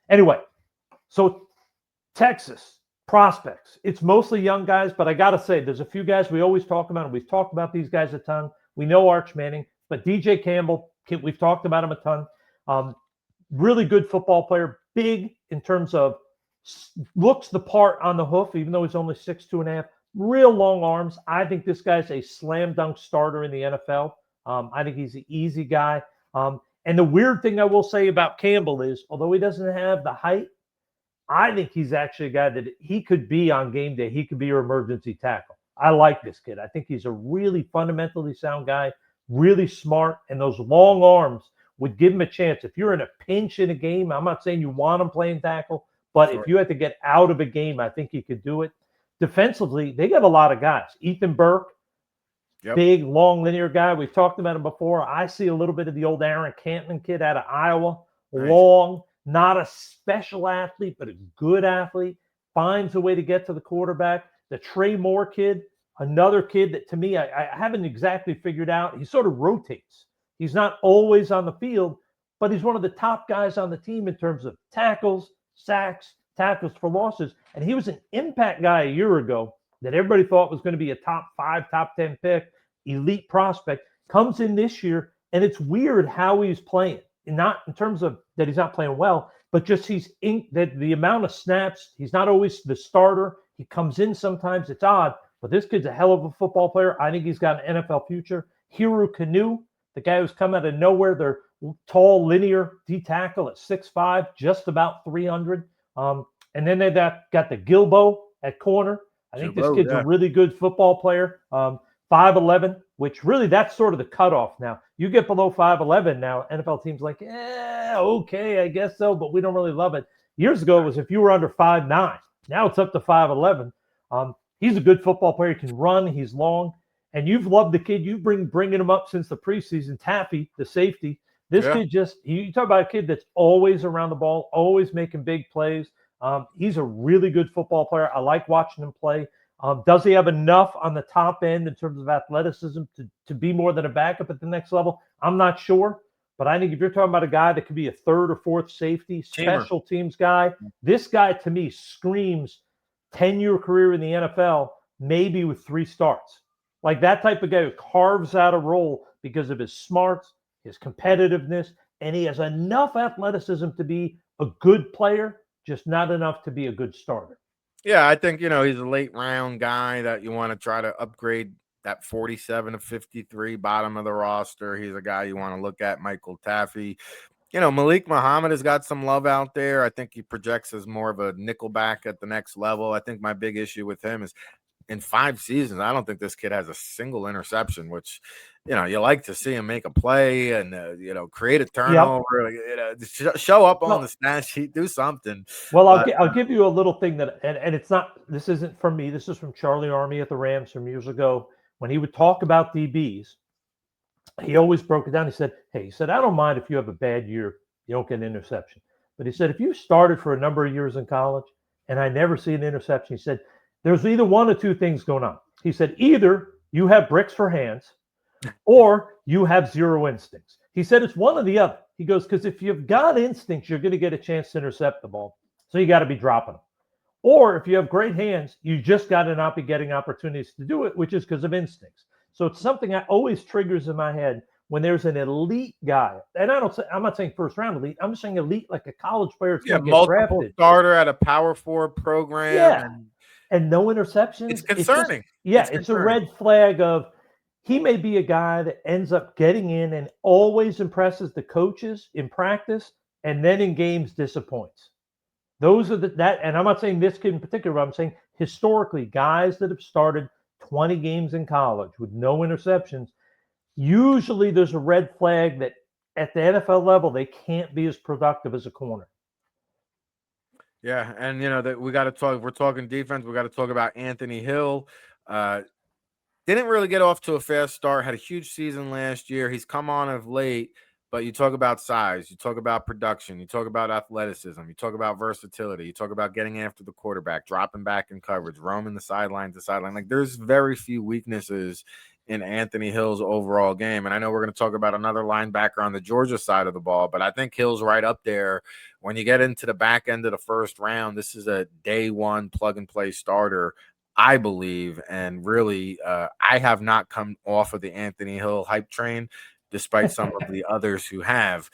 Anyway, so Texas prospects. It's mostly young guys, but I got to say, there's a few guys we always talk about, and we've talked about these guys a ton. We know Arch Manning, but DJ Campbell, we've talked about him a ton. Really good football player, big in terms of looks the part on the hoof, even though he's only 6'2.5". Real long arms. I think this guy's a slam dunk starter in the NFL. I think he's an easy guy. And the weird thing I will say about Campbell is, although he doesn't have the height, I think he's actually a guy that he could be on game day. He could be your emergency tackle. I like this kid. I think he's a really fundamentally sound guy, really smart, and those long arms would give him a chance. If you're in a pinch in a game, I'm not saying you want him playing tackle, but if you had to get out of a game, I think he could do it. Defensively, they got a lot of guys. Ethan Burke, big, long, linear guy. We've talked about him before. I see a little bit of the old Aaron Cantman kid out of Iowa. Nice. Long, not a special athlete, but a good athlete. Finds a way to get to the quarterback. The Trey Moore kid, another kid that to me, I haven't exactly figured out. He sort of rotates. He's not always on the field, but he's one of the top guys on the team in terms of tackles, sacks, tackles for losses. And he was an impact guy a year ago that everybody thought was going to be a top 5, top 10 pick, elite prospect. Comes in this year, and it's weird how he's playing. Not in terms of that he's not playing well, but just that the amount of snaps, he's not always the starter. He comes in sometimes. It's odd, but this kid's a hell of a football player. I think he's got an NFL future. Hero Kanu, the guy who's come out of nowhere, they're tall, linear D tackle at 6'5", just about 300. And then they got the Gilbo at corner. I think this kid's a really good football player. 5'11", which really that's sort of the cutoff now. You get below 5'11" now, NFL teams like, okay, I guess so, but we don't really love it. Years ago, it was if you were under 5'9". Now it's up to 5'11". He's a good football player. He can run. He's long. And you've loved the kid. You've bringing him up since the preseason. Taffy, the safety. This kid you talk about a kid that's always around the ball, always making big plays. He's a really good football player. I like watching him play. Does he have enough on the top end in terms of athleticism to be more than a backup at the next level? I'm not sure. But I think if you're talking about a guy that could be a third or fourth safety, special teams guy, this guy to me screams 10-year career in the NFL, maybe with 3 starts. Like that type of guy who carves out a role because of his smarts, his competitiveness, and he has enough athleticism to be a good player, just not enough to be a good starter. Yeah, I think, he's a late round guy that you want to try to upgrade that 47 to 53 bottom of the roster. He's a guy you want to look at, Michael Taffy. Malik Muhammad has got some love out there. I think he projects as more of a nickelback at the next level. I think my big issue with him is in 5 seasons, I don't think this kid has a single interception, which, you like to see him make a play and, create a turnover, show up on the stat sheet, do something. Well, I'll give you a little thing that, and it's not, this isn't from me. This is from Charlie Army at the Rams from years ago. When he would talk about DBs, he always broke it down. He said, I don't mind if you have a bad year, you don't get an interception. But he said, if you started for a number of years in college and I never see an interception, he said, there's either one or 2 things going on. He said, either you have bricks for hands or you have zero instincts. He said, it's one or the other. He goes, because if you've got instincts, you're going to get a chance to intercept the ball. So you got to be dropping them. Or if you have great hands, you just got to not be getting opportunities to do it, which is because of instincts. So it's something that always triggers in my head when there's an elite guy. And I'm not saying first round elite. I'm just saying elite like a college player. Multiple starter at a Power 4 program. Yeah. And no interceptions. It's concerning. It's a red flag of he may be a guy that ends up getting in and always impresses the coaches in practice and then in games disappoints. Those are and I'm not saying this kid in particular, but I'm saying historically, guys that have started 20 games in college with no interceptions, usually there's a red flag that at the NFL level, they can't be as productive as a corner. Yeah, and that we got to talk. We're talking defense. We got to talk about Anthony Hill. Didn't really get off to a fast start. Had a huge season last year. He's come on of late. But you talk about size, you talk about production, you talk about athleticism, you talk about versatility, you talk about getting after the quarterback, dropping back in coverage, roaming the sideline to sideline. Like there's very few weaknesses in Anthony Hill's overall game. And I know we're going to talk about another linebacker on the Georgia side of the ball, but I think Hill's right up there. When you get into the back end of the first round, this is a day one plug and play starter, I believe. And really, I have not come off of the Anthony Hill hype train, despite some of the others who have.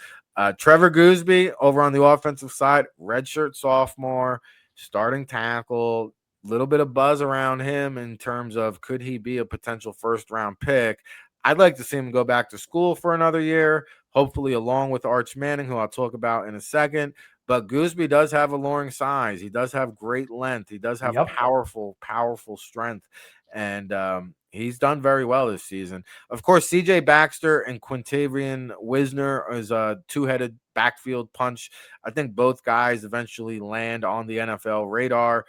Trevor Gooseby over on the offensive side, redshirt sophomore, starting tackle, little bit of buzz around him in terms of could he be a potential first round pick. I'd like to see him go back to school for another year, hopefully along with Arch Manning, who I'll talk about in a second. But Gooseby does have alluring size. He does have great length. He does have powerful strength. And he's done very well this season. Of course, C.J. Baxter and Quintavion Wisner is a two-headed backfield punch. I think both guys eventually land on the NFL radar.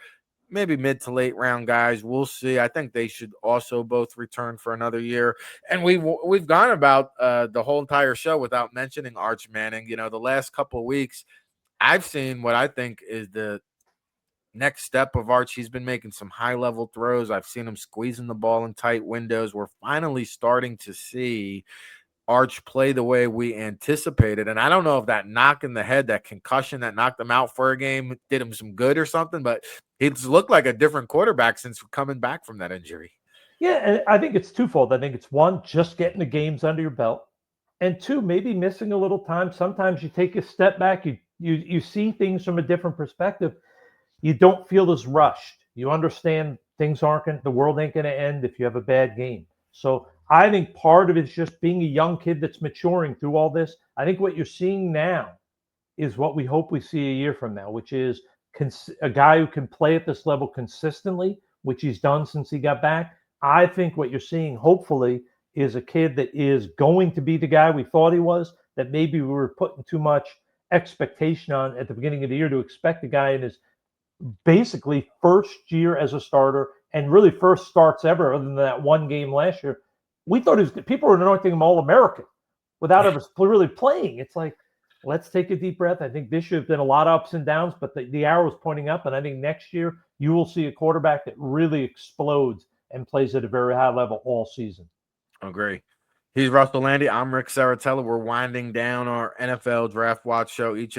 Maybe mid to late round guys. We'll see. I think they should also both return for another year. And we've gone about the whole entire show without mentioning Arch Manning. You know, the last couple of weeks, I've seen what I think is the next step of Arch. He's been making some high-level throws. I've seen him squeezing the ball in tight windows. We're finally starting to see Arch play the way we anticipated. And I don't know if that knock in the head, that concussion that knocked him out for a game, did him some good or something, but he's looked like a different quarterback since coming back from that injury. Yeah, and I think it's twofold. I think it's one, just getting the games under your belt, and two, maybe missing a little time. Sometimes you take a step back, you see things from a different perspective. You don't feel as rushed. You understand things the world ain't going to end if you have a bad game. So I think part of it is just being a young kid that's maturing through all this. I think what you're seeing now is what we hope we see a year from now, which is a guy who can play at this level consistently, which he's done since he got back. I think what you're seeing, hopefully, is a kid that is going to be the guy we thought he was, that maybe we were putting too much expectation on at the beginning of the year to expect a guy in his basically first year as a starter and really first starts ever, other than that one game last year. We thought people were anointing him All-American without ever really playing. It's like, let's take a deep breath. I think this year has been a lot of ups and downs, but the arrow is pointing up. And I think next year you will see a quarterback that really explodes and plays at a very high level all season. Agree. He's Russell Lande. I'm Rick Serritella. We're winding down our NFL Draft Watch show each